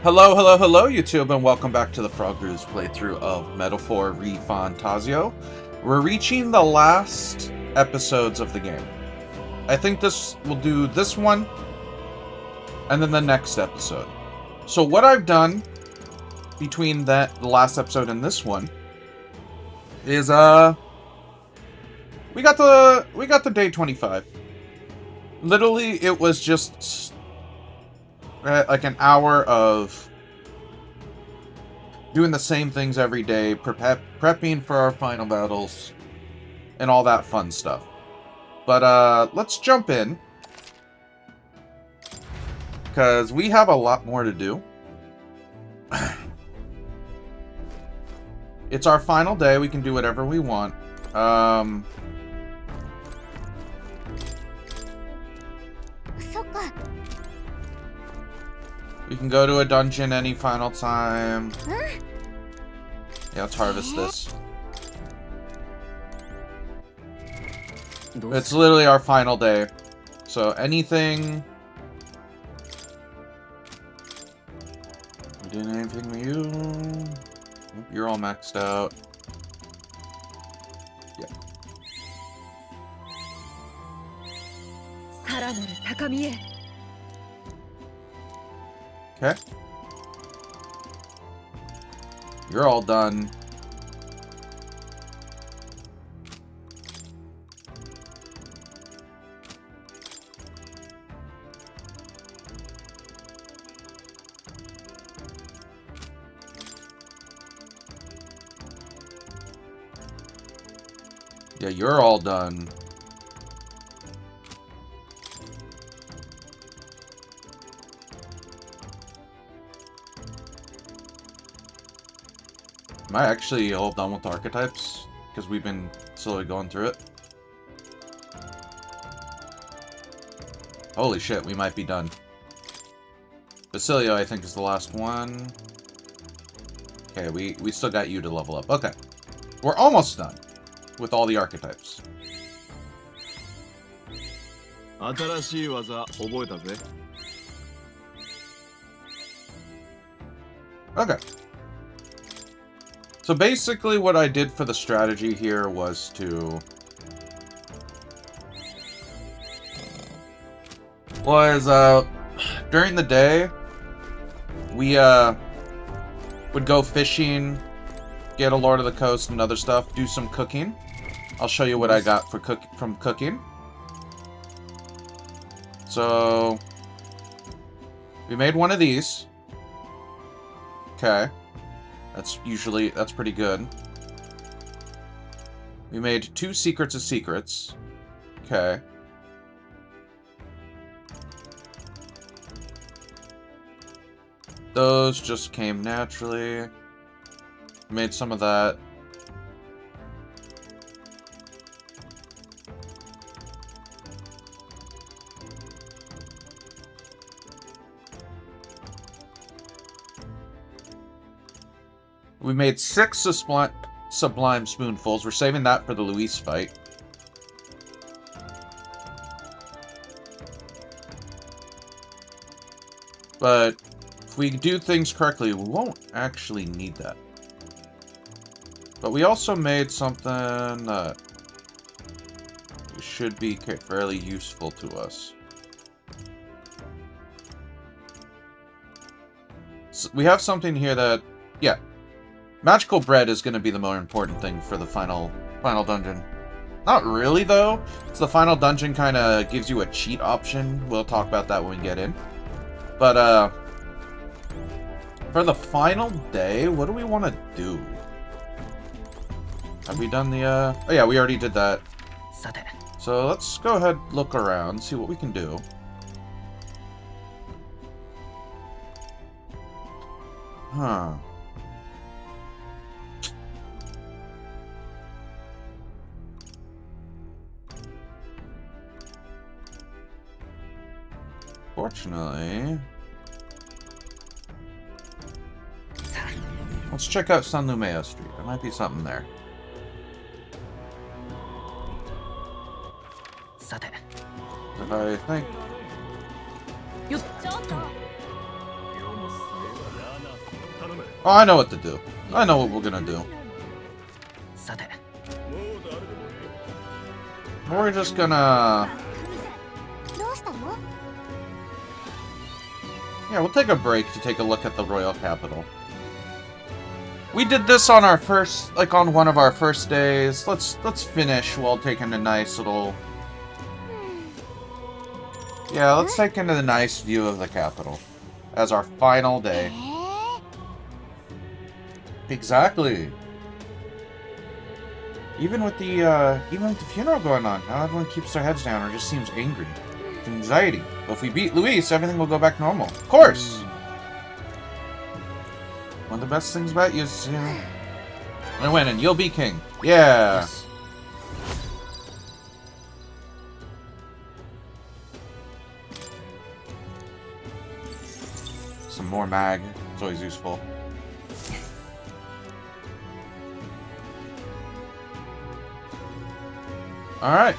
Hello, hello, hello, YouTube, and welcome back to the Frogger's playthrough of Metaphor ReFantazio. We're reaching the last episodes of the game. I think we'll do this one, and then the next episode. So what I've done between the last episode and this one is, we got the day 25. Literally, it was just like an hour of doing the same things every day, prepping for our final battles, and all that fun stuff. But let's jump in, because we have a lot more to do. It's our final day. We can do whatever we want. We can go to a dungeon any final time. Yeah, let's harvest this. It's literally our final day. So anything... You did anything with you? You're all maxed out. Yeah. Okay. You're all done. Yeah, you're all done. Am I actually all done with archetypes? Because we've been slowly going through it. Holy shit, we might be done. Basilio, I think, is the last one. Okay, we still got you to level up. Okay. We're almost done with all the archetypes. Okay. So basically what I did for the strategy here was to... during the day, we, would go fishing, get a Lord of the Coast and other stuff, do some cooking. I'll show you what I got for from cooking. So... we made one of these. Okay. That's pretty good. We made 2 Secrets of Secrets. Okay. Those just came naturally. Made some of that. We made 6 Sublime Spoonfuls. We're saving that for the Luis fight. But if we do things correctly, we won't actually need that. But we also made something that should be fairly useful to us. So we have something here that, yeah. Magical bread is going to be the more important thing for the final dungeon. Not really, though. So the final dungeon kind of gives you a cheat option. We'll talk about that when we get in. But, for the final day, what do we want to do? Have we done the, oh yeah, we already did that. So let's go ahead, look around, see what we can do. Huh. Fortunately, let's check out San Lumeo Street. There might be something there. I think. Oh, I know what to do. I know what we're gonna do. We're just gonna... Yeah, we'll take a break to take a look at the royal capital. We did this on our first, like on one of our first days. Let's finish while taking a nice little... Yeah, let's take in a nice view of the capital as our final day. Exactly. Even with the funeral going on, now everyone keeps their heads down or just seems angry. With anxiety. But if we beat Luis, everything will go back normal. Of course! One of the best things about you is, you know... I win and you'll be king. Yeah! Yes. Some more mag. It's always useful. Alright.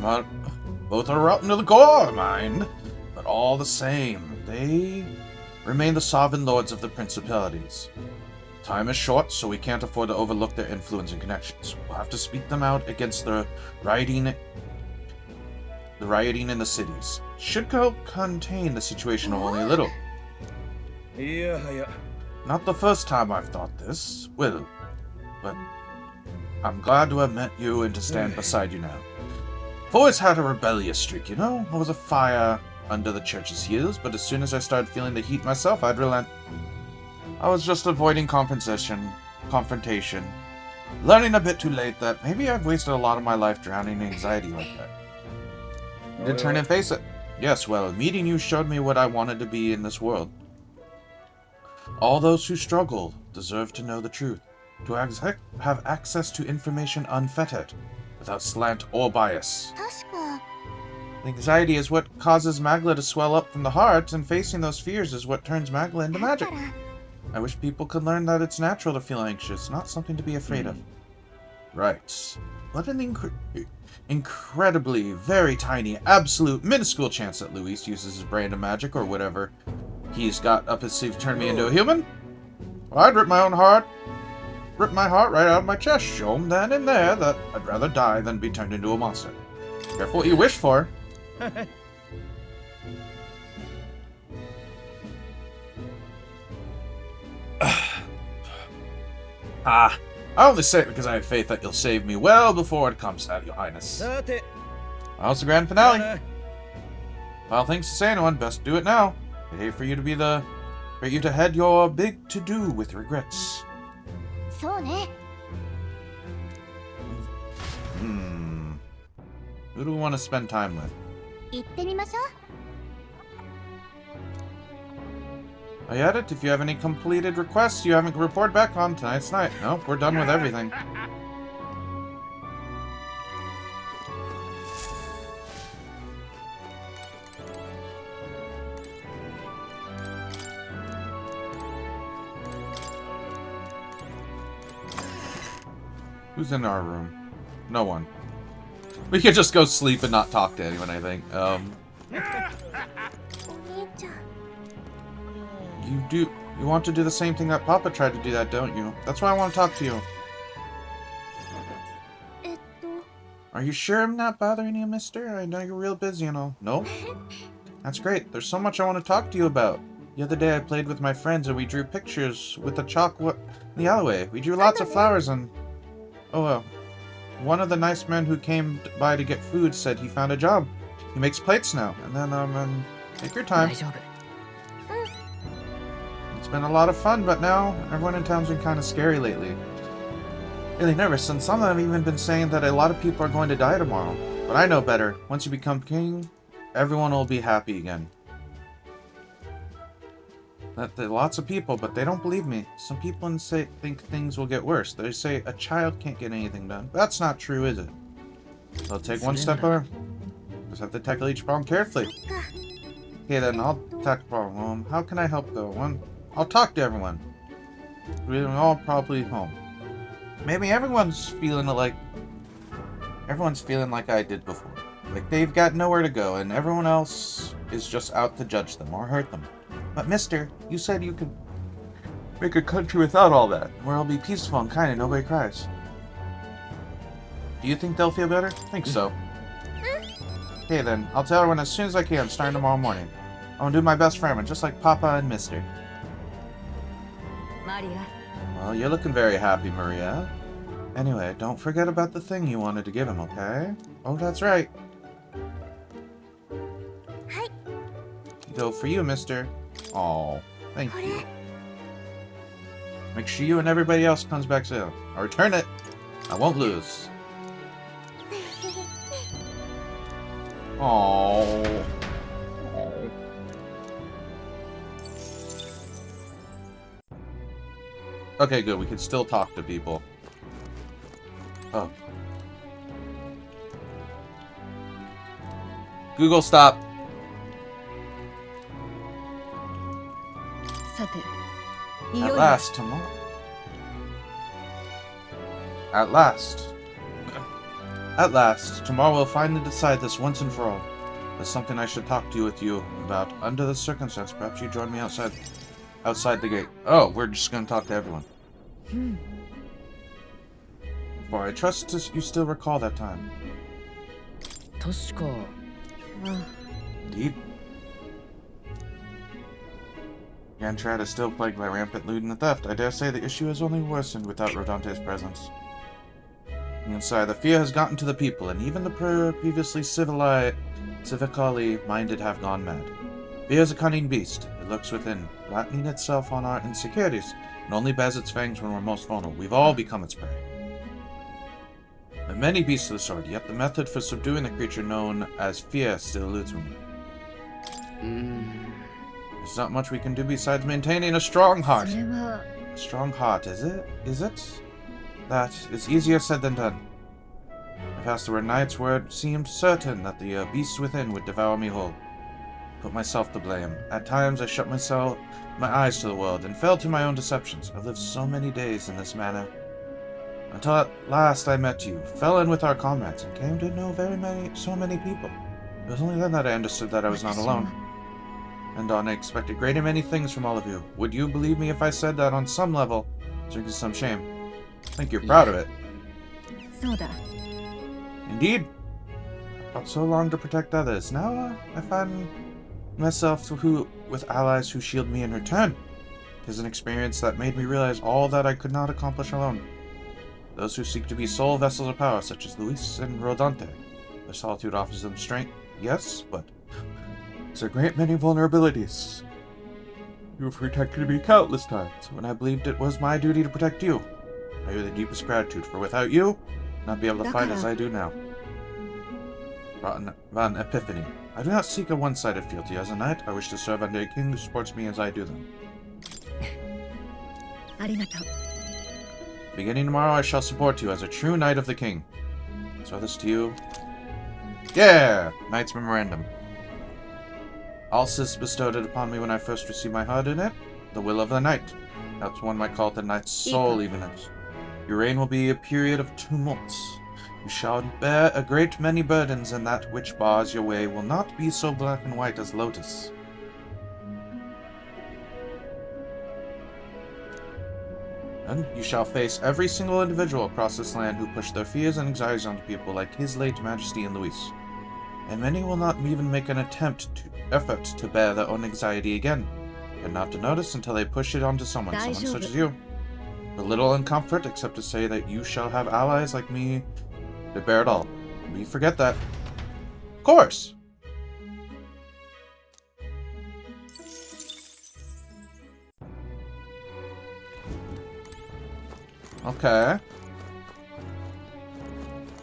But both are rotten to the core, mind. But all the same, they remain the sovereign lords of the principalities. Time is short, so we can't afford to overlook their influence and connections. We'll have to speak them out against the rioting in the cities. Should contain the situation only a little. Not the first time I've thought this, Will, but I'm glad to have met you and to stand beside you now. I've always had a rebellious streak, you know? I was a fire under the church's heels, but as soon as I started feeling the heat myself, I'd relent. I was just avoiding confrontation. Learning a bit too late that maybe I've wasted a lot of my life drowning in anxiety like that. Then turn and face it. Yes, well, meeting you showed me what I wanted to be in this world. All those who struggle deserve to know the truth, to have access to information unfettered, without slant or bias. Anxiety is what causes Magla to swell up from the heart, and facing those fears is what turns Magla into magic. I wish people could learn that it's natural to feel anxious, not something to be afraid of. Right. What an incredibly, very tiny, absolute, minuscule chance that Luis uses his brand of magic or whatever he's got up his sleeve to turn me into a human? Well, I'd rip my heart right out of my chest, show him then and there that I'd rather die than be turned into a monster. Careful what you wish for. I only say it because I have faith that you'll save me well before it comes out, Your Highness. Well, it's the grand finale. Well, things to say, anyone. Best do it now. I hate for you to head your big to-do with regrets. Who do we want to spend time with? I had it. If you have any completed requests you haven't reported back on tonight's night. Nope, we're done with everything. Who's in our room? No one. We could just go sleep and not talk to anyone, I think. You want to do the same thing that Papa tried to do that, don't you? That's why I want to talk to you. Are you sure I'm not bothering you, mister? I know you're real busy and all. No? That's great. There's so much I want to talk to you about. The other day I played with my friends and we drew pictures with the chalk in the alleyway. We drew lots of flowers and... Oh well. One of the nice men who came by to get food said he found a job. He makes plates now. And then, take your time. It's been a lot of fun, but now everyone in town's been kind of scary lately. Really nervous, and some have even been saying that a lot of people are going to die tomorrow. But I know better. Once you become king, everyone will be happy again. Lots of people, but they don't believe me. Some people think things will get worse. They say a child can't get anything done. That's not true, is it? So I'll take one step over. Just have to tackle each problem carefully. Okay then, I'll tackle the problem. How can I help though? I'll talk to everyone. We're all probably home. Maybe everyone's feeling like... Everyone's feeling like I did before. Like they've got nowhere to go, and everyone else is just out to judge them or hurt them. But mister, you said you could make a country without all that, where it'll be peaceful and kind and nobody cries. Do you think they'll feel better? I think so. Okay then, I'll tell everyone as soon as I can, starting tomorrow morning. I'm gonna do my best for everyone, just like Papa and Mister. Maria. Well, you're looking very happy, Maria. Anyway, don't forget about the thing you wanted to give him, okay? Oh, that's right. Hi. Go for you, mister. Oh, thank you. Make sure you and everybody else comes back soon. I'll return it. I won't lose. Oh. Okay, good. We can still talk to people. Oh. Google, stop. At last, tomorrow. At last. At last, tomorrow we'll finally decide this once and for all. There's something I should talk to you with you about. Under the circumstance, perhaps you join me outside the gate. Oh, we're just gonna talk to everyone. Boy, I trust you still recall that time. Indeed. Gantrad is still plagued by rampant looting and theft. I dare say the issue has only worsened without Rodante's presence. Inside, the fear has gotten to the people, and even the previously civically minded have gone mad. Fear is a cunning beast. It lurks within, flattening itself on our insecurities, and only bears its fangs when we're most vulnerable. We've all become its prey. There are many beasts of the sword, yet the method for subduing the creature known as fear still eludes me. There's not much we can do besides maintaining a strong heart. A strong heart, is it? Is it? That is easier said than done. I passed there were nights where it seemed certain that the beast within would devour me whole. Put myself to blame. At times I shut my eyes to the world and fell to my own deceptions. I've lived so many days in this manner. Until at last I met you, fell in with our comrades, and came to know so many people. It was only then that I understood that I was not alone. And I expected great and many things from all of you. Would you believe me if I said that on some level, it's due to some shame? I think you're proud of it. Indeed. I fought so long to protect others. Now I find myself with allies who shield me in return. It is an experience that made me realize all that I could not accomplish alone. Those who seek to be sole vessels of power, such as Luis and Rodante. Their solitude offers them strength, yes, but there's a great many vulnerabilities. You have protected me countless times, when I believed it was my duty to protect you. I owe you the deepest gratitude, for without you, I'd not be able to fight as I do now. Van Epiphany. I do not seek a one-sided fealty. As a knight, I wish to serve under a king who supports me as I do them. Beginning tomorrow, I shall support you as a true knight of the king. So this to you. Yeah! Knight's Memorandum. Alsis bestowed it upon me when I first received my heart in it. The will of the knight. That's one might call it the knight's soul, even as. Your reign will be a period of tumults. You shall bear a great many burdens, and that which bars your way will not be so black and white as Lotus. And you shall face every single individual across this land who push their fears and anxieties onto people like His late Majesty and Luis. And many will not even make an effort to bear their own anxiety again, and not to notice until they push it onto someone such as you. A little in comfort, except to say that you shall have allies like me to bear it all. We forget that. Of course! Okay.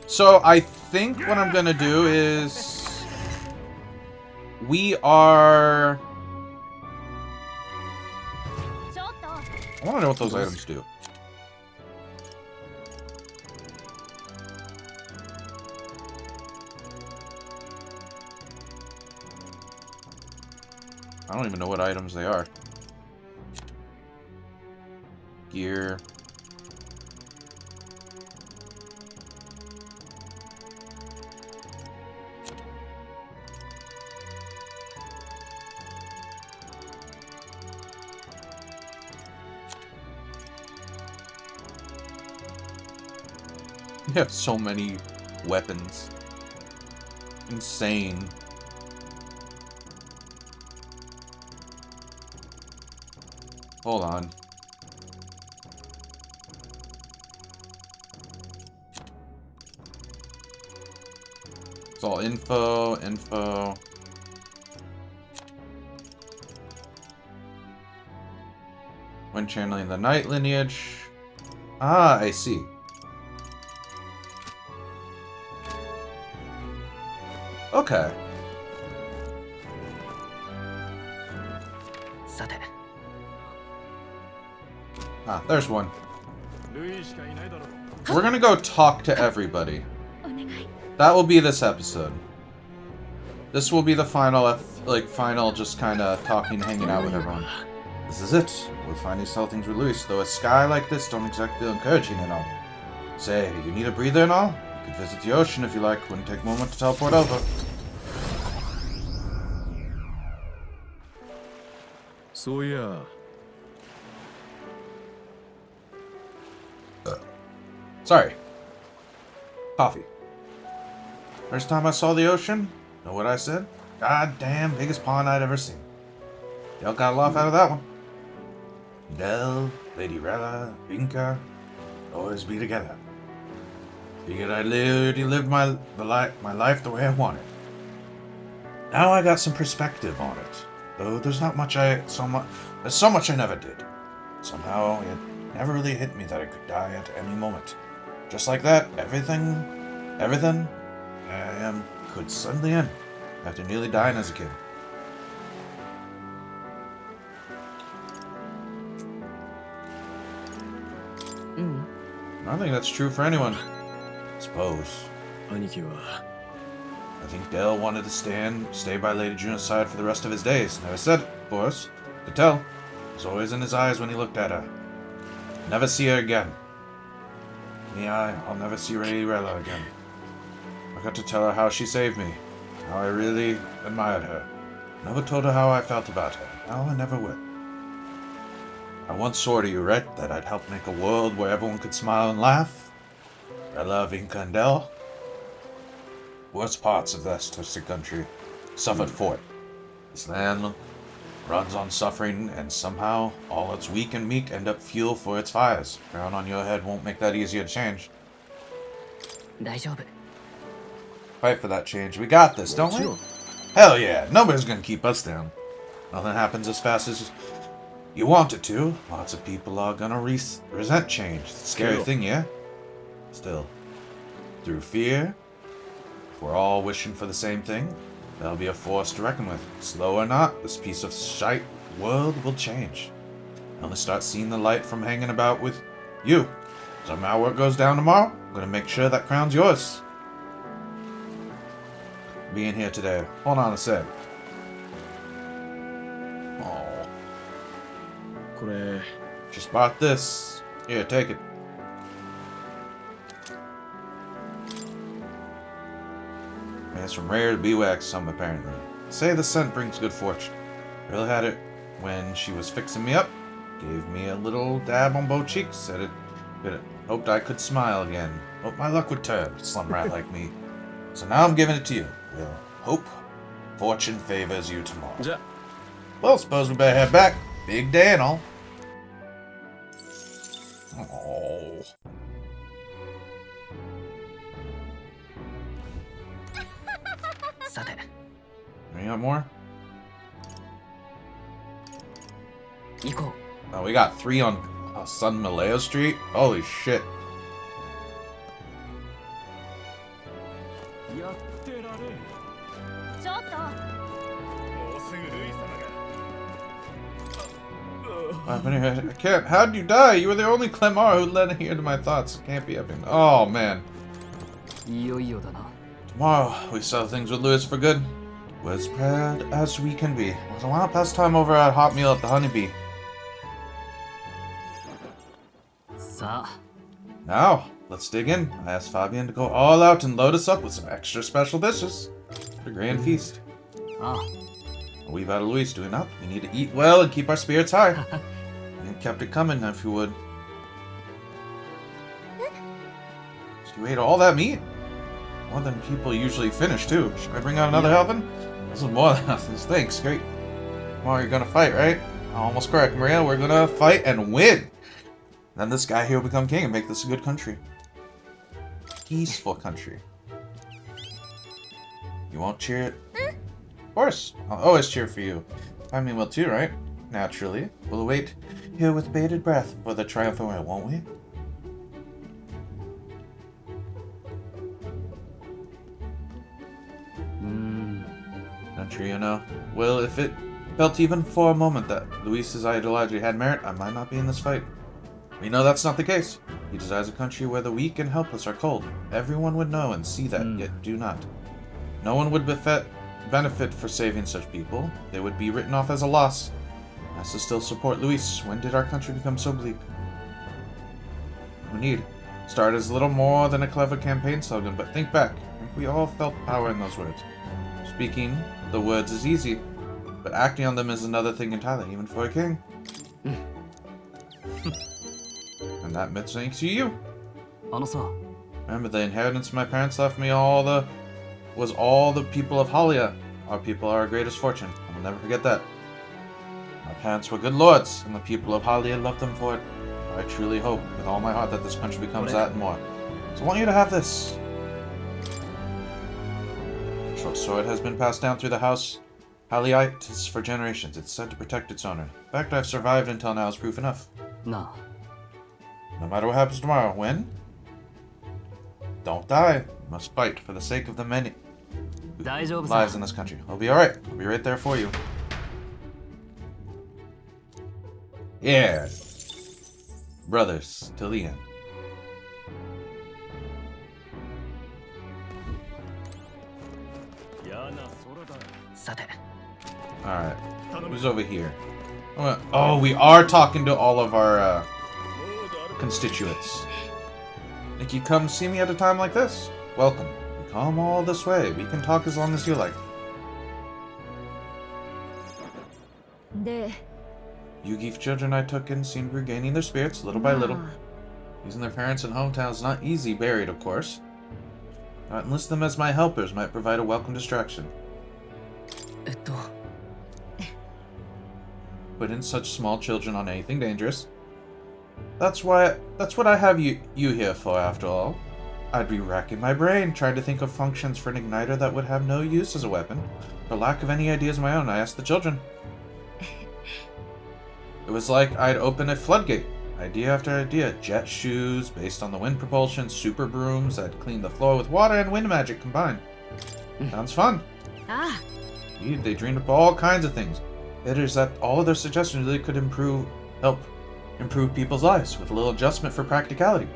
So I think what I'm gonna do is we are. I want to know what those items do. I don't even know what items they are. Gear. You have so many weapons. Insane. Hold on. It's all info. When channeling the Night lineage. Ah, I see. Okay. Ah, there's one. We're gonna go talk to everybody. That will be this episode. This will be the final, final just kind of talking, hanging out with everyone. This is it. We'll finally sell things with Luis, though a sky like this don't exactly feel encouraging and all. Say, you need a breather and all? You could visit the ocean if you like. Wouldn't take a moment to teleport over. So yeah. Sorry. Coffee. First time I saw the ocean, know what I said? God damn, biggest pond I'd ever seen. Y'all got a laugh out of that one. Del, Lady Rella, Binka, always be together. Figured I'd already lived my life the way I wanted. Now I got some perspective on it. Though there's not much there's so much I never did. Somehow it never really hit me that I could die at any moment. Just like that, everything could suddenly end after nearly dying as a kid. I think that's true for anyone. Suppose. I think Dale wanted to stay by Lady Juno's side for the rest of his days. Never said it, of course. Could tell. It was always in his eyes when he looked at her. Never see her again. I'll never see Lady Rella again. I got to tell her how she saved me. How I really admired her. Never told her how I felt about her. Now I never will. I once swore to you, right, that I'd help make a world where everyone could smile and laugh. Rella, Vinca, and Del. Worst parts of this twisted country suffered for it. This land runs on suffering, and somehow all its weak and meek end up fuel for its fires. Crown on your head won't make that easier to change. Fight for that change. We got this, don't we? Hell yeah, nobody's gonna keep us down. Nothing happens as fast as you want it to. Lots of people are gonna resent change. It's a scary thing, yeah? Still, through fear, if we're all wishing for the same thing, there'll be a force to reckon with. Slow or not, this piece of shite world will change. I'll only start seeing the light from hanging about with you. Somehow work goes down tomorrow, I'm gonna make sure that crown's yours. Being here today. Hold on a sec. Oh. Just bought this. Here, take it. And it's from rare to beeswax, some apparently. Say the scent brings good fortune. Really had it when she was fixing me up. Gave me a little dab on both cheeks. Said it. Hoped I could smile again. Hoped my luck would turn. Slum rat like me. So now I'm giving it to you. We'll hope fortune favors you tomorrow. Well, suppose we better head back. Big day and all. Oh. Any got more? Oh, we got 3 on Sun Maleo Street? Holy shit. I can't. How'd you die? You were the only Clemar who led here to my thoughts. It can't be happening. Oh, man. Tomorrow, we sell things with Lewis for good. We're as proud as we can be. Why not pass time over at Hot Meal at the Honeybee? Now, let's dig in. I asked Fabian to go all out and load us up with some extra special dishes. For a grand feast. We've had a Luis doing up. We need to eat well and keep our spirits high. And kept it coming, if you would. You ate all that meat? More than people usually finish, too. Should I bring out another helping? This is more than enough. Thanks, great. Tomorrow you're gonna fight, right? Almost correct, Maria. We're gonna fight and win! Then this guy here will become king and make this a good country. Peaceful country. You won't cheer it? Of course. I'll always cheer for you. I mean, will too, right? Naturally. We'll wait here with bated breath for the triumphant way, won't we? Country, you know. Well, if it felt even for a moment that Luis's ideology had merit, I might not be in this fight. We know that's not the case. He desires a country where the weak and helpless are cold. Everyone would know and see that, yet do not. No one would benefit for saving such people. They would be written off as a loss. Has to still support Luis. When did our country become so bleak? We need. Start as little more than a clever campaign slogan, but think back. I think we all felt power in those words. Speaking the words is easy, but acting on them is another thing entirely, even for a king. And that makes you. Remember, the inheritance my parents left me was all the people of Halia. Our people are our greatest fortune. I will never forget that. My parents were good lords, and the people of Halia loved them for it. I truly hope, with all my heart, that this country becomes that and more. So I want you to have this. Short sword has been passed down through the house Haliites for generations. It's said to protect its owner. The fact I've survived until now is proof enough. No matter what happens tomorrow, win? Don't die. You must fight for the sake of the many lives in this country. I'll be alright. I'll be right there for you. Yeah. Brothers, till the end. Alright. Who's over here? Oh, we are talking to all of our constituents. Think you come see me at a time like this? Welcome. You come all this way. We can talk as long as you like. Yugi's children I took in seemed regaining their spirits little by little. Losing their parents and hometown is not easy buried, of course. I'd enlist them as my helpers might provide a welcome distraction. Putting such small children on anything dangerous. That's what I have you here for, after all. I'd be racking my brain trying to think of functions for an igniter that would have no use as a weapon. For lack of any ideas of my own, I asked the children. It was like I'd open a floodgate. Idea after idea. Jet shoes, based on the wind propulsion, super brooms that clean the floor with water and wind magic combined. Sounds fun. Indeed, they dreamed up all kinds of things. It is that all of their suggestions really could help improve people's lives with a little adjustment for practicality.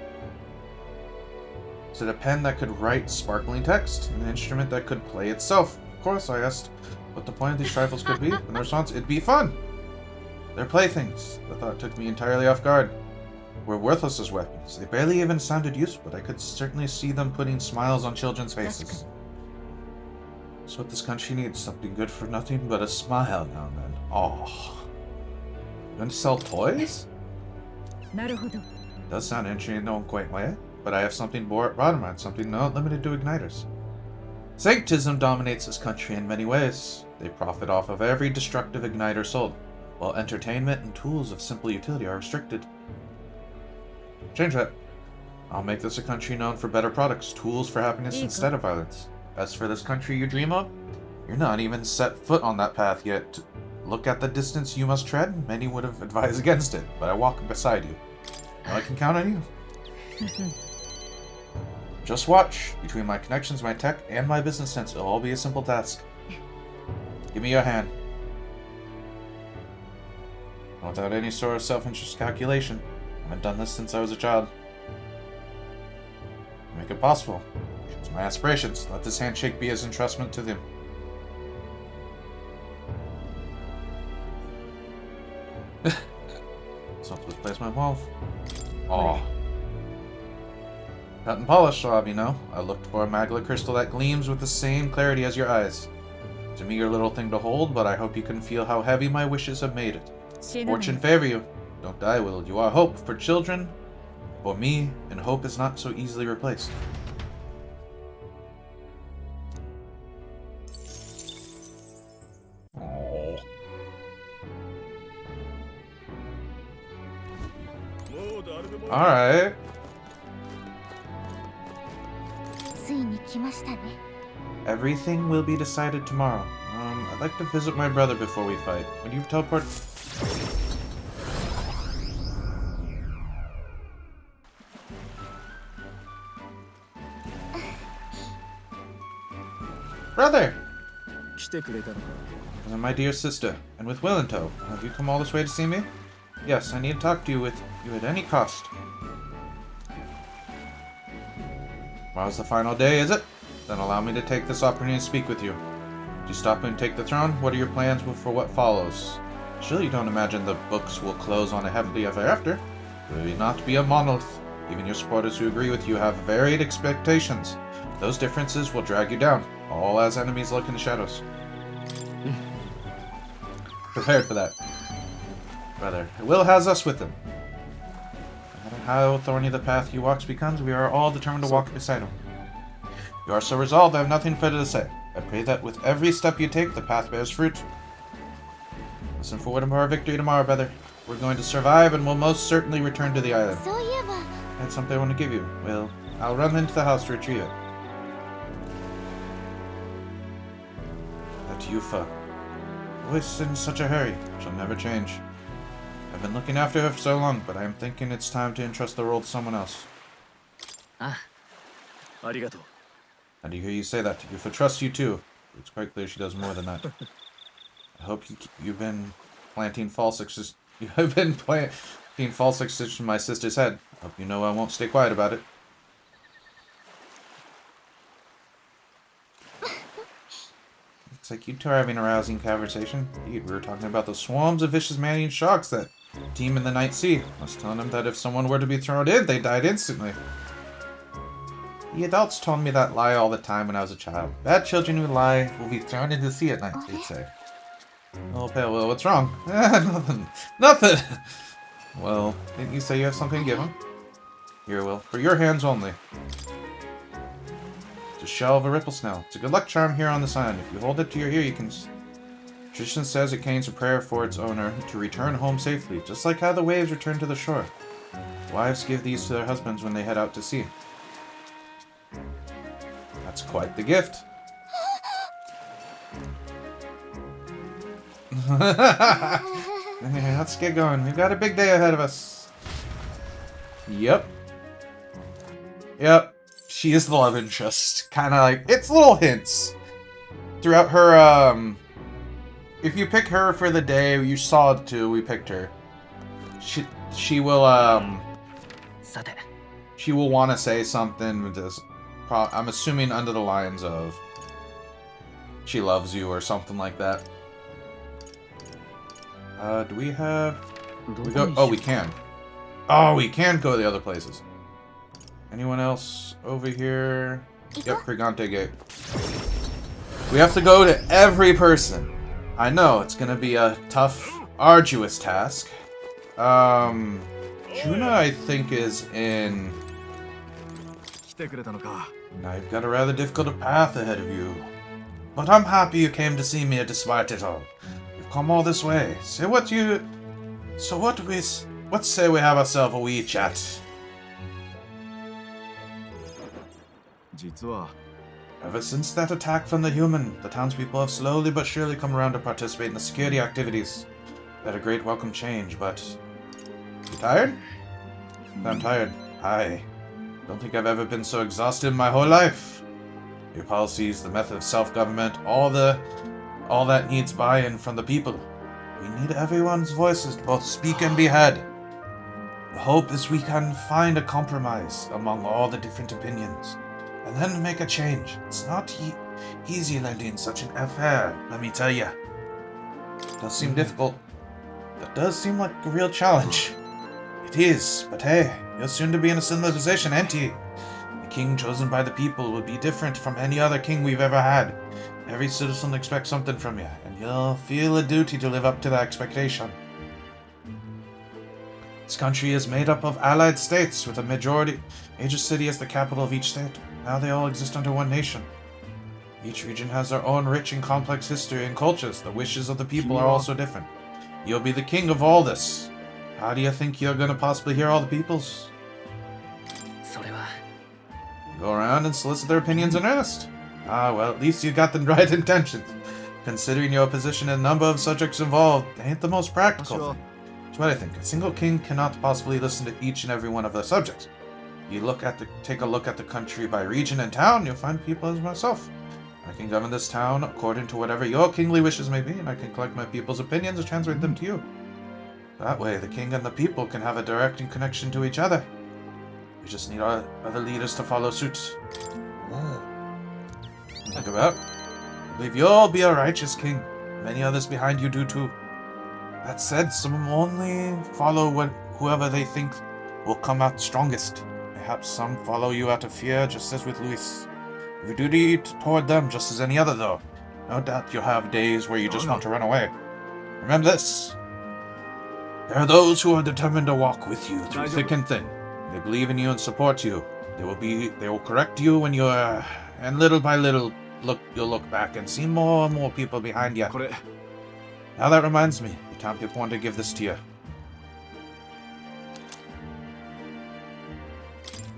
Is it a pen that could write sparkling text? An instrument that could play itself? Of course, I asked what the point of these trifles could be, and the response, it'd be fun. They're playthings. The thought took me entirely off guard. Were worthless as weapons. They barely even sounded useful, but I could certainly see them putting smiles on children's faces. That's what this country needs. Something good for nothing but a smile now and then. Oh. You want to sell toys? Does sound interesting in no quite way, but I have something broad in mind, something not limited to igniters. Sanctism dominates this country in many ways. They profit off of every destructive igniter sold, while entertainment and tools of simple utility are restricted. Change that. I'll make this a country known for better products, tools for happiness instead of violence. As for this country you dream of, you're not even set foot on that path yet. Look at the distance you must tread. Many would have advised against it, but I walk beside you. Now I can count on you. Just watch. Between my connections, my tech, and my business sense, it'll all be a simple task. Give me your hand. Without any sort of self-interest calculation. I've done this since I was a child. Make it possible. It's my aspirations. Let this handshake be as entrustment to them. Something to place my mouth. Aw. Cut and polish job, you know. I looked for a magla crystal that gleams with the same clarity as your eyes. It's a meager little thing to hold, but I hope you can feel how heavy my wishes have made it. Fortune favor you. Don't die, Will. You are hope for children For me, and hope is not so easily replaced. Oh. Alright. Everything will be decided tomorrow. I'd like to visit my brother before we fight. Would you teleport? Brother! My dear sister, and with Will in tow, have you come all this way to see me? Yes, I need to talk to you at any cost. Tomorrow's the final day, is it? Then allow me to take this opportunity to speak with you. Do you stop and take the throne? What are your plans for what follows? Surely you don't imagine the books will close on a happily ever after? Will you not be a monolith? Even your supporters who agree with you have varied expectations. Those differences will drag you down, all as enemies lurk in the shadows. Prepared for that. Brother, Will has us with him. No matter how thorny the path he walks becomes, we are all determined to walk beside him. You are so resolved, I have nothing further to say. I pray that with every step you take, the path bears fruit. Listen forward to our victory tomorrow, brother. We're going to survive and will most certainly return to the island. I had something I want to give you. Well, I'll run into the house to retrieve it. That Yufa. Always in such a hurry. She'll never change. I've been looking after her for so long, but I'm thinking it's time to entrust the role to someone else. Arigato. And to hear you say that, Yufa trusts you too. It's quite clear she does more than that. I hope you've been planting false in my sister's head. Hope you know I won't stay quiet about it. Looks like you two are having a rousing conversation. Indeed, we were talking about the swarms of vicious man-eating sharks that teem in the night sea. I was telling him that if someone were to be thrown in, they died instantly. The adults told me that lie all the time when I was a child. Bad children who lie will be thrown into the sea at night, they'd say. Oh, Pale Will, what's wrong? Nothing. Nothing! Well, didn't you say you have something to give him? Here, Will. For your hands only. It's a shell of a ripple snail. It's a good luck charm here on this island. If you hold it to your ear, you can... Tradition says it contains a prayer for its owner to return home safely, just like how the waves return to the shore. Wives give these to their husbands when they head out to sea. That's quite the gift. Let's get going. We've got a big day ahead of us. Yep. She is the love interest. Kind of like... It's little hints. Throughout her, if you pick her for the day, you saw it too, we picked her. She will, she will want to say something with this... I'm assuming under the lines of... She loves you or something like that. Do we have... We go... Oh, we can. Oh, we can go to the other places. Anyone else over here? Yep, Brigante Gate. We have to go to every person. I know, it's gonna be a tough, arduous task. Juna, I think, is in... Now you've got a rather difficult path ahead of you. But I'm happy you came to see me despite it all. You've come all this way. So what say we have ourselves a wee chat? Ever since that attack from the human, the townspeople have slowly but surely come around to participate in the security activities. Had a great welcome change, but... You tired? I'm tired. I don't think I've ever been so exhausted in my whole life. Your policies, the method of self-government, all that needs buy-in from the people. We need everyone's voices to both speak and be heard. The hope is we can find a compromise among all the different opinions, and then make a change. It's not easy lending such an affair, let me tell you. It does seem difficult. That does seem like a real challenge. It is, but hey, you're soon to be in a similar position, ain't he? The king chosen by the people will be different from any other king we've ever had. Every citizen expects something from you, and you'll feel a duty to live up to that expectation. This country is made up of allied states, with a major city as the capital of each state. Now they all exist under one nation. Each region has their own rich and complex history and cultures. The wishes of the people are also different. You'll be the king of all this. How do you think you're gonna possibly hear all the people's? Go around and solicit their opinions in earnest. Ah, well, at least you got the right intentions. Considering your position and number of subjects involved, they ain't the most practical thing. That's what I think. A single king cannot possibly listen to each and every one of their subjects. You take a look at the country by region and town, you'll find people as myself. I can govern this town according to whatever your kingly wishes may be, and I can collect my people's opinions and translate them to you. That way, the king and the people can have a direct connection to each other. We just need our other leaders to follow suit. Think about. I believe you'll be a righteous king. Many others behind you do too. That said, some only follow whoever they think will come out strongest. Perhaps some follow you out of fear, just as with Luis. You have a duty toward them, just as any other, though. No doubt you'll have days where you just want to run away. Remember this. There are those who are determined to walk with you through thick and thin. They believe in you and support you. They will correct you when you are, and little by little, you'll look back and see more and more people behind you. Now that reminds me, the town people want to give this to you.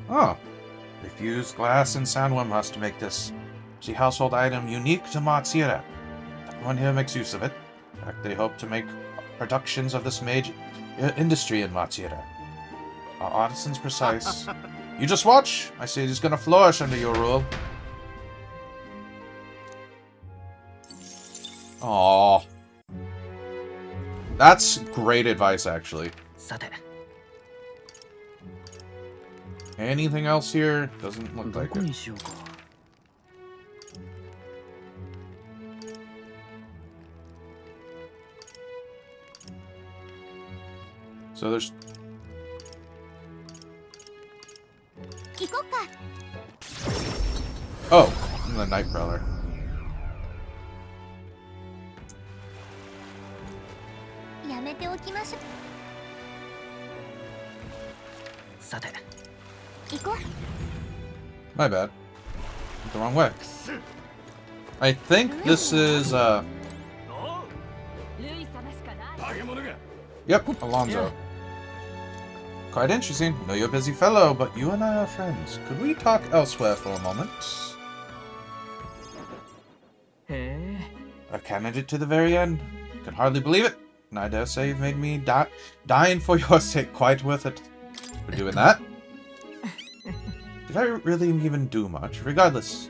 Oh. Refused glass and sandworm husk to make this. It's a household item unique to Matsuura. Everyone here makes use of it. In fact, they hope to make productions of this major industry in Matsuura. Our artisan's precise. You just watch. My city's gonna flourish under your rule. Aww. That's great advice, actually. Anything else here? Doesn't look like it. So there's... Oh, I'm the Night Prowler. My bad. Went the wrong way. I think this is, Yep, Alonzo. Quite interesting. I know you're a busy fellow, but you and I are friends. Could we talk elsewhere for a moment? A candidate to the very end. Can hardly believe it. And I dare say you've made me dying for your sake quite worth it. For doing that. Did I really even do much? Regardless,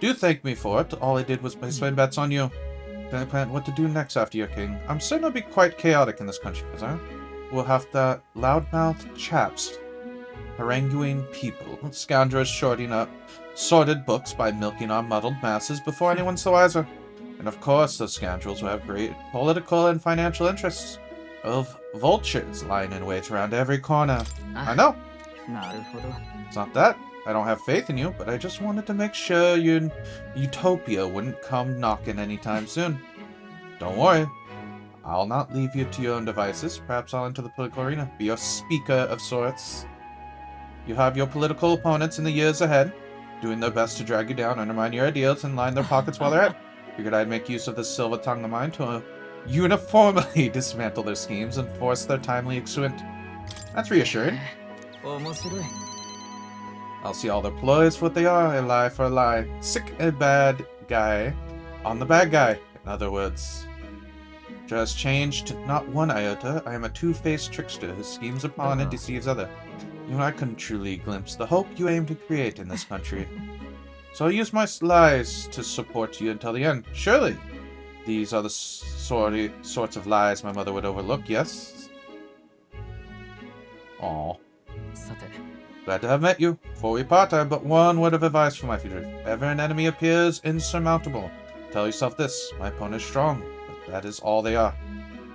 do thank me for it. All I did was place my bets on you. Then I plan what to do next after you're king. I'm certain it'll be quite chaotic in this country, because we'll have the loudmouth chaps haranguing people, scoundrels shorting up sorted books by milking our muddled masses before anyone's the wiser. And of course, those scoundrels will have great political and financial interests of vultures lying in wait around every corner. I know. It's not that I don't have faith in you, but I just wanted to make sure your utopia wouldn't come knocking anytime soon. Don't worry. I'll not leave you to your own devices. Perhaps I'll enter the political arena, be your speaker of sorts. You have your political opponents in the years ahead, doing their best to drag you down, undermine your ideals, and line their pockets while they're at. Figured I'd make use of this silver tongue of mine to uniformly dismantle their schemes and force their timely exuent. That's reassuring. I'll see all their ploys for what they are, a lie for a lie. Sick a bad guy on the bad guy, in other words. Just changed not one iota. I am a two-faced trickster who schemes upon and deceives other. Even I couldn't truly glimpse the hope you aim to create in this country. So I'll use my lies to support you until the end. Surely, these are the sorts of lies my mother would overlook, yes? Aww. Glad to have met you. Before we part, I have but one word of advice for my future. If ever an enemy appears insurmountable, tell yourself this: my opponent is strong, but that is all they are.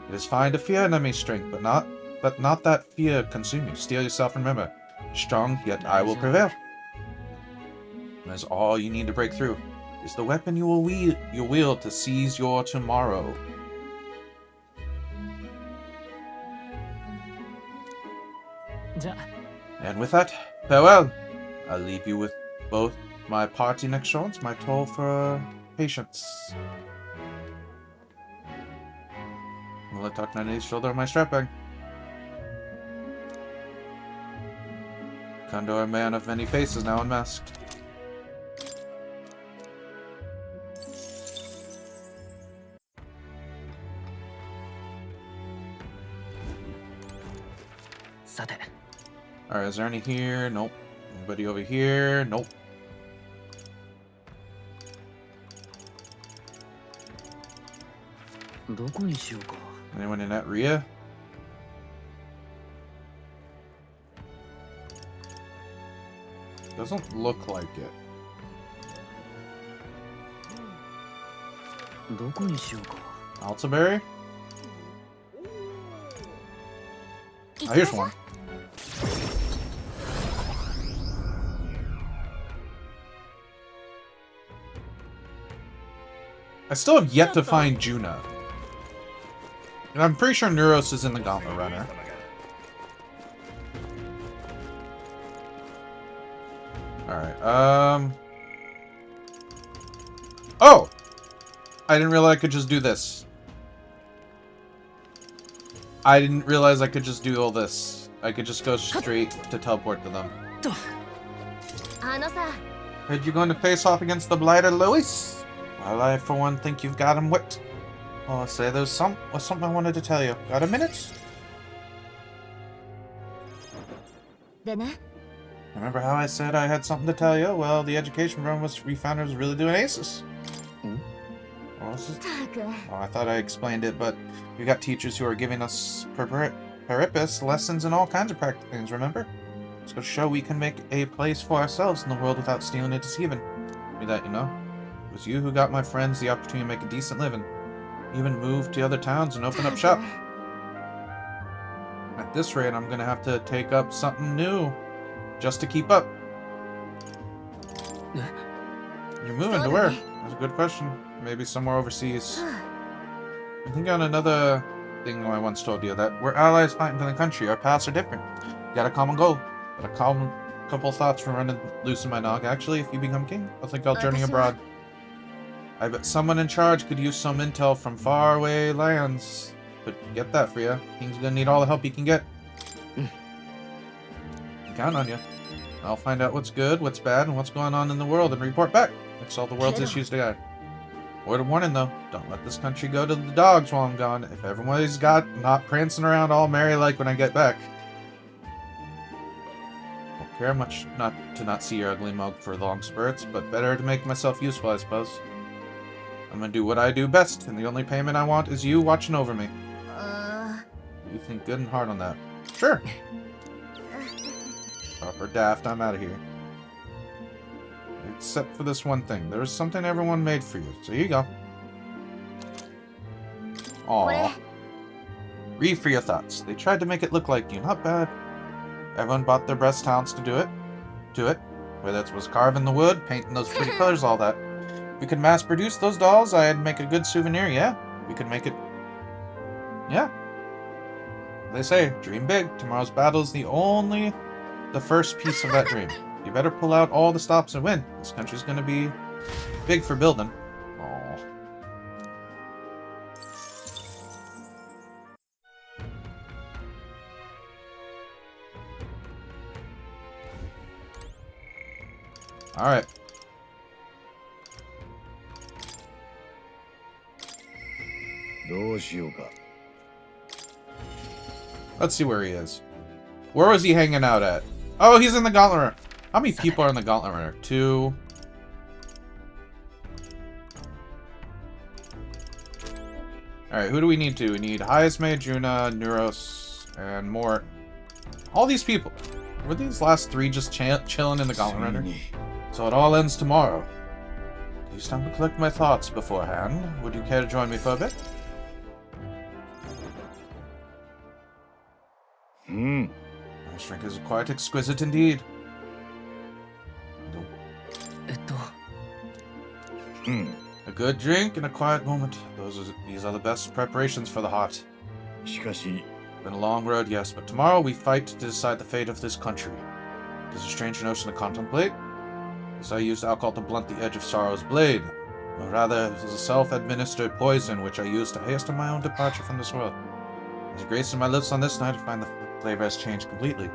It is fine to fear enemy's strength, but not that fear consume you. Steel yourself and remember, strong, yet I will prevail. That is all you need to break through. Is the weapon you will wield to seize your tomorrow. And with that, farewell. I'll leave you with both my party next shorts, my toll for patience. Will I tuck my knees, shoulder my strap bag? Kondo, a man of many faces, now unmasked. Alright, is there any here? Nope. Anybody over here? Nope. Anyone in that Ria? Doesn't look like it. Altaberry? Oh, here's one. I still have yet to find Juna. And I'm pretty sure Neuros is in the Gauntlet Runner. Alright, oh! I didn't realize I could just do this. I didn't realize I could just do all this. I could just go straight to teleport to them. Heard you going to face off against the Blighter, Louis? Well, I, for one, think you've got him whipped. Oh, I say, there's something I wanted to tell you. Got a minute? Remember how I said I had something to tell you? Well, the education program was ReFantazio was really doing aces. What was it? Oh, I thought I explained it, but we got teachers who are giving us peripus lessons and all kinds of practical things, remember? It's going to show we can make a place for ourselves in the world without stealing and deceiving. Me that, you know? It was you who got my friends the opportunity to make a decent living. Even moved to other towns and open up shop. At this rate, I'm going to have to take up something new just to keep up. You're moving to where? That's a good question. Maybe somewhere overseas. I think on another thing I once told you, that we're allies fighting for the country. Our paths are different. We got a common goal. But a couple thoughts from running loose in my nog. Actually, if you become king, I think I'll journey abroad. I bet someone in charge could use some intel from faraway lands. But get that for you. King's gonna need all the help he can get. Count on you. I'll find out what's good, what's bad, and what's going on in the world and report back. Fix all the world's issues together. Word of warning though, don't let this country go to the dogs while I'm gone. If everybody's not prancing around all merry like when I get back. Won't care much to not see your ugly mug for long spurts, but better to make myself useful, I suppose. I'm gonna do what I do best, and the only payment I want is you watching over me. You think good and hard on that. Sure. Proper daft, I'm out of here. Except for this one thing. There was something everyone made for you, so here you go. Aww. Read for your thoughts. They tried to make it look like you. Not bad. Everyone bought their best talents to do it. Whether it was carving the wood, painting those pretty colors, all that. If we could mass produce those dolls, I'd make a good souvenir, yeah. We could make it... Yeah. They say, dream big. Tomorrow's battle's the first piece of that dream. You better pull out all the stops and win. This country's gonna be big for building. Aww. Alright. Let's see where he is. Where was he hanging out at? Oh, he's in the Gauntlet Runner. How many people are in the Gauntlet Runner? 2. Alright, who do we need to? We need Hayasme, Juna, Neuros, and more. All these people. Were these last 3 just chilling in the Gauntlet Runner? So it all ends tomorrow. Please time to collect my thoughts beforehand. Would you care to join me for a bit? My drink is quite exquisite indeed. A good drink and a quiet moment. These are the best preparations for the heart. Been a long road, yes, but tomorrow we fight to decide the fate of this country. It is a strange notion to contemplate. As I used alcohol to blunt the edge of sorrow's blade. Or rather, it was a self-administered poison which I used to hasten my own departure from this world. As it graced my lips on this night, I find the flavor has changed completely.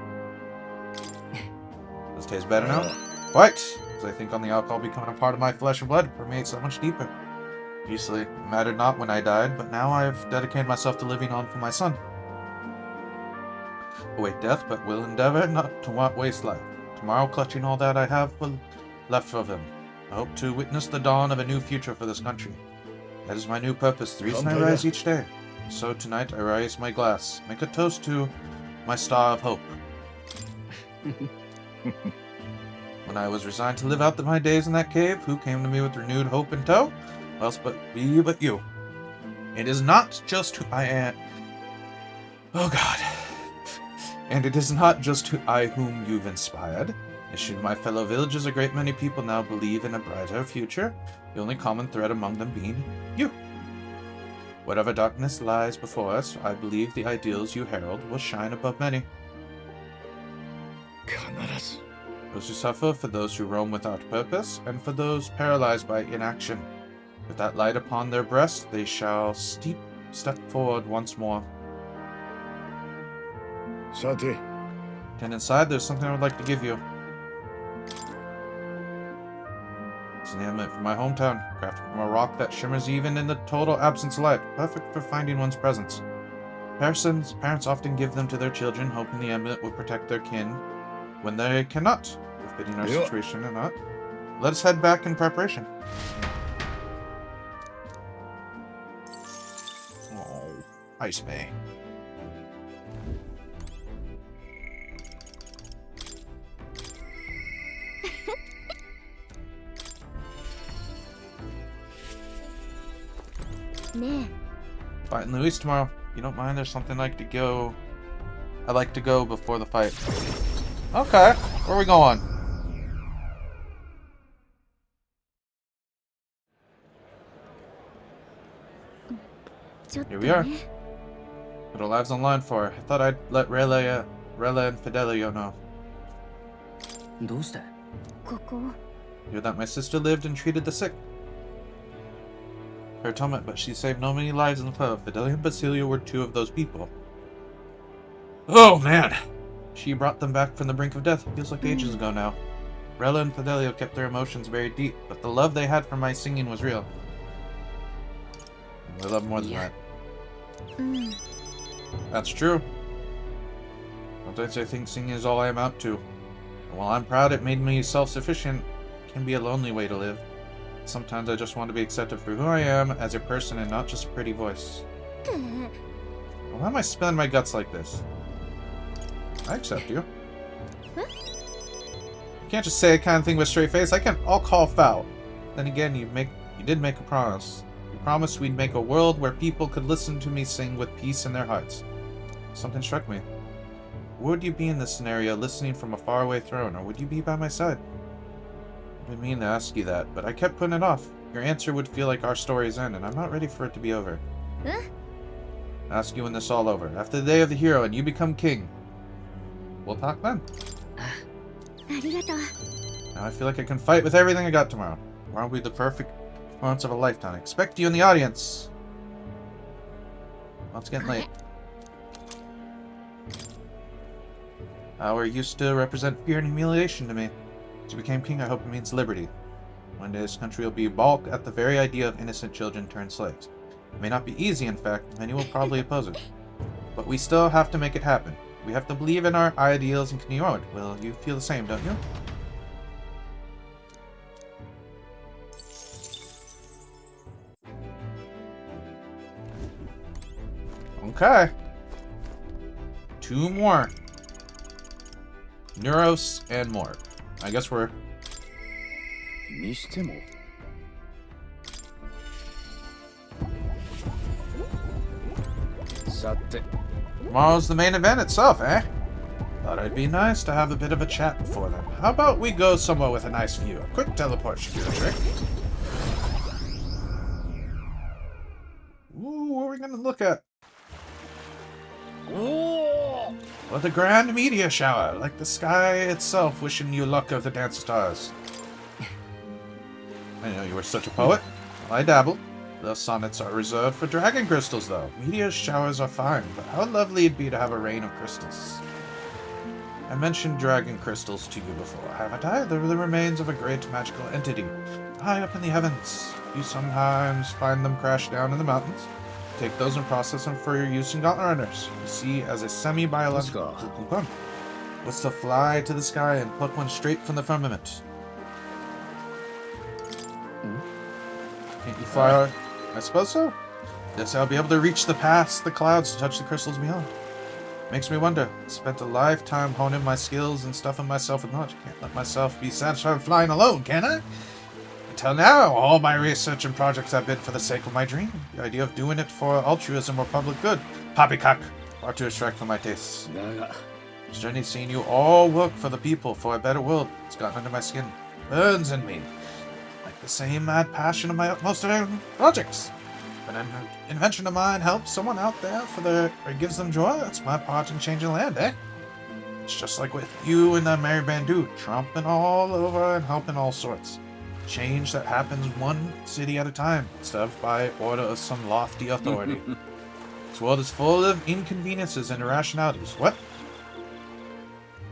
Does it taste better now? Quite! As I think on the alcohol becoming a part of my flesh and blood, it permeates so much deeper. Previously, it mattered not when I died, but now I have dedicated myself to living on for my son. Await death, but will endeavor not to waste life. Tomorrow, clutching all that I have left of him, I hope to witness the dawn of a new future for this country. That is my new purpose, the reason I rise each day. So tonight, I raise my glass, make a toast to my star of hope. When I was resigned to live out my days in that cave, who came to me with renewed hope in tow? Who else but you? It is not just who I am. Oh God. And it is not just whom you've inspired. Issued my fellow villagers, a great many people now believe in a brighter future, the only common thread among them being you. Whatever darkness lies before us, I believe the ideals you herald will shine above many. Those who suffer, for those who roam without purpose, and for those paralyzed by inaction. With that light upon their breasts, they shall step forward once more. And inside, there's something I would like to give you. It's an amulet from my hometown, crafted from a rock that shimmers even in the total absence of light, perfect for finding one's presence. Parents often give them to their children, hoping the amulet will protect their kin when they cannot, befitting our situation or not. Let us head back in preparation. Oh, Ice Bay. Fighting Luis tomorrow. You don't mind? There's something I like to go before the fight. Okay, where are we going? Here we are. Put our lives on line for her. I thought I'd let Rella and Fidelio know. Hear that my sister lived and treated the sick. Her atonement, but she saved no many lives in the club. Fidelio and Basilio were two of those people. Oh man! She brought them back from the brink of death. Feels like ages ago now. Rella and Fidelio kept their emotions buried deep, but the love they had for my singing was real. I love more than that. That's true. Sometimes I think singing is all I amount to. And while I'm proud it made me self-sufficient, it can be a lonely way to live. Sometimes I just want to be accepted for who I am as a person and not just a pretty voice. Why am I spilling my guts like this? I accept you. You can't just say that kind of thing with a straight face. I'll call foul. Then again, you did make a promise. You promised we'd make a world where people could listen to me sing with peace in their hearts. Something struck me. Would you be in this scenario listening from a faraway throne, or would you be by my side? I didn't mean to ask you that, but I kept putting it off. Your answer would feel like our story's end, and I'm not ready for it to be over. I'll ask you when this is all over, after the day of the hero and you become king. We'll talk then. Now I feel like I can fight with everything I got tomorrow. Tomorrow will be the perfect moments of a lifetime. Expect you in the audience. Well, it's getting late. Power used to represent fear and humiliation to me. As you became king, I hope it means liberty. One day this country will be balked at the very idea of innocent children turned slaves. It may not be easy, in fact. Many will probably oppose it. But we still have to make it happen. We have to believe in our ideals and continue on. Well, you feel the same, don't you? Okay. 2 more. Neuros and more. I guess we're... Tomorrow's the main event itself, eh? Thought it'd be nice to have a bit of a chat before then. How about we go somewhere with a nice view? A quick teleport should do the trick. Ooh, what are we gonna look at? What a grand meteor shower, like the sky itself wishing you luck of the dance stars. I know you were such a poet. Well, I dabble. Those sonnets are reserved for dragon crystals, though. Meteor showers are fine, but how lovely it'd be to have a rain of crystals. I mentioned dragon crystals to you before, haven't I? They're the remains of a great magical entity, high up in the heavens. You sometimes find them crashed down in the mountains. Take those and process them for your use in gauntlet runners. You see, as a semi-biological component, was to fly to the sky and pluck one straight from the firmament. Can't you fly? I suppose so. Guess I'll be able to reach past the clouds to touch the crystals beyond. Makes me wonder. I spent a lifetime honing my skills and stuffing myself with knowledge. Can't let myself be satisfied flying alone, can I? Until now, all my research and projects have been for the sake of my dream. The idea of doing it for altruism or public good. Poppycock, far too abstract for my tastes. This journey seeing you all work for the people, for a better world. It's gotten under my skin. Burns in me. Like the same mad passion of my most projects. When an invention of mine helps someone out there or gives them joy, that's my part in changing the land, eh? It's just like with you and the Merry Bandu, tromping all over and helping all sorts. Change that happens one city at a time, instead of by order of some lofty authority. This world is full of inconveniences and irrationalities. What?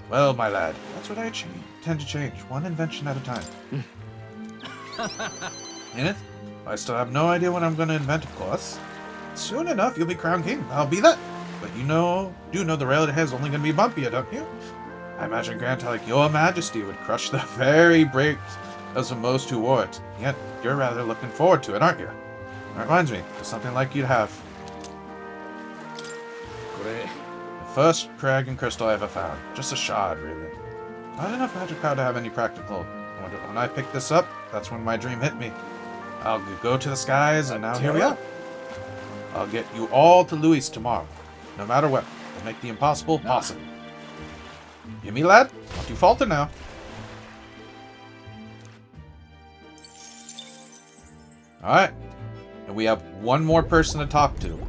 Well, my lad, that's what I tend to change, one invention at a time. In it? I still have no idea what I'm going to invent, of course. Soon enough, you'll be crowned king. I'll be that. But do know the road ahead is only going to be bumpier, don't you? I imagine Grant like your majesty would crush the very brakes of most who wore it. Yet, you're rather looking forward to it, aren't you? That reminds me of something like you'd have. The first dragon crystal I ever found. Just a shard, really. Not enough magic power to have any practical. When I picked this up, that's when my dream hit me. I'll go to the skies, and now here we are. I'll get you all to Louis tomorrow. No matter what. I'll make the impossible possible. Hear me, lad? Don't you falter now. Alright. And we have one more person to talk to.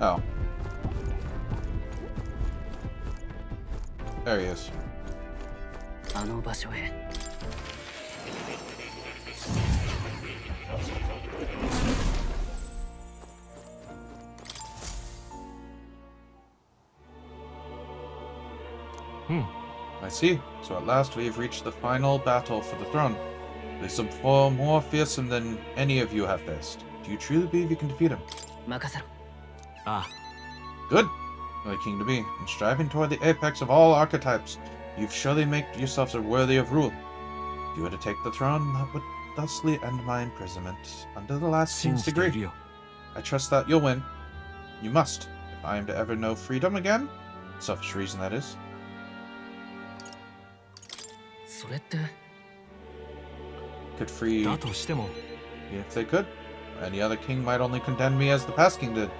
Oh. There he is. I see. So at last we've reached the final battle for the throne. There's some far more fearsome than any of you have faced. Do you truly believe you can defeat him? Good. You're the king to be, and striving toward the apex of all archetypes, you've surely made yourselves worthy of rule. If you were to take the throne, that would thusly end my imprisonment under the last king's degree. I trust that you'll win. You must, if I am to ever know freedom again. Selfish reason, that is. Could free... If they could. Any other king might only condemn me as the past king did.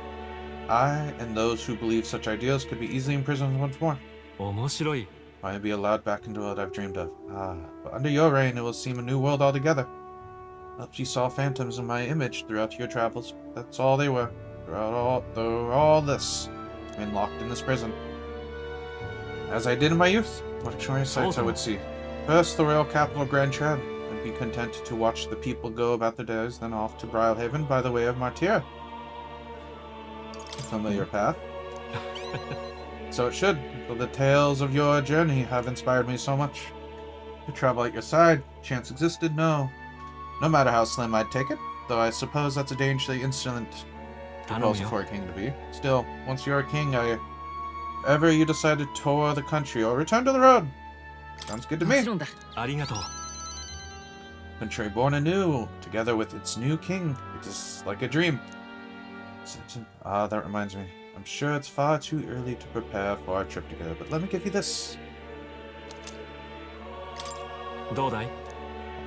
I, and those who believe such ideals, could be easily imprisoned once more. I be allowed back into what I've dreamed of. But under your reign, it will seem a new world altogether. Perhaps you saw phantoms in my image throughout your travels. That's all they were. Throughout all this, been locked in this prison. As I did in my youth, what curious sights I would see. First, the royal capital of Grand Trad. I'd be content to watch the people go about their days, then off to Brylehaven by the way of Martyr. A familiar path. So it should, for the tales of your journey have inspired me so much. To travel at your side, chance existed, no. No matter how slim I'd take it, though I suppose that's a dangerously insolent proposal for a king to be. Still, once you're a king, if ever you decide to tour the country or return to the road, sounds good to me. Country born anew, together with its new king, it is like a dream. That reminds me. I'm sure it's far too early to prepare for our trip together, but let me give you this.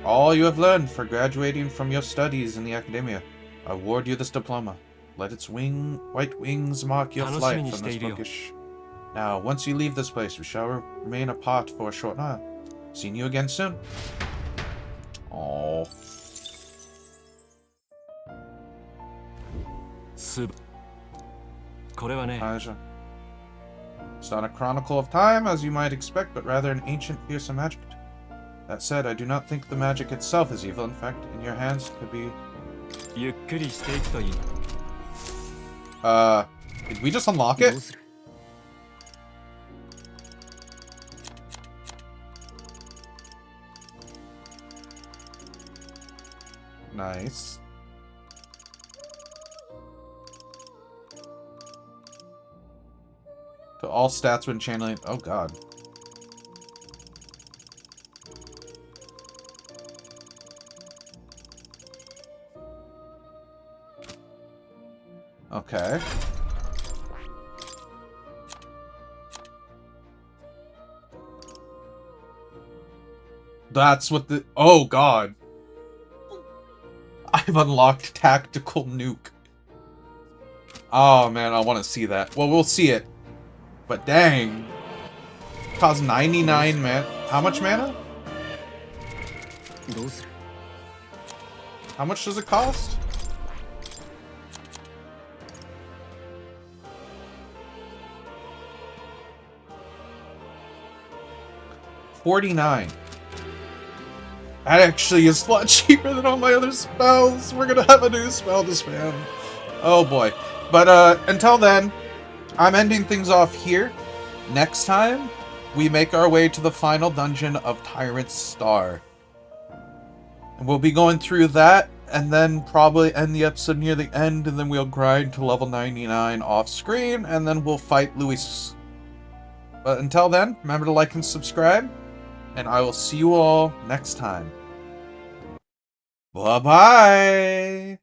All you have learned for graduating from your studies in the academia. I award you this diploma. Let its white wings mark your flight from this bookish Now, once you leave this place, we shall remain apart for a short while. Seeing you again soon. Oh. It's not a chronicle of time, as you might expect, but rather an ancient, fearsome magic. That said, I do not think the magic itself is evil. In fact, in your hands it could be... Did we just unlock it? Nice. To all stats when channeling... Oh, God. Okay. That's what the... Oh, God. I've unlocked Tactical Nuke. Oh, man, I want to see that. Well, we'll see it. But dang. Costs 99 mana. How much mana? How much does it cost? $49. That actually is a lot cheaper than all my other spells. We're gonna have a new spell to spam. Oh boy. But until then, I'm ending things off here. Next time, we make our way to the final dungeon of Tyrant's Star. And we'll be going through that, and then probably end the episode near the end, and then we'll grind to level 99 off screen, and then we'll fight Luis. But until then, remember to like and subscribe. And I will see you all next time. Bye-bye!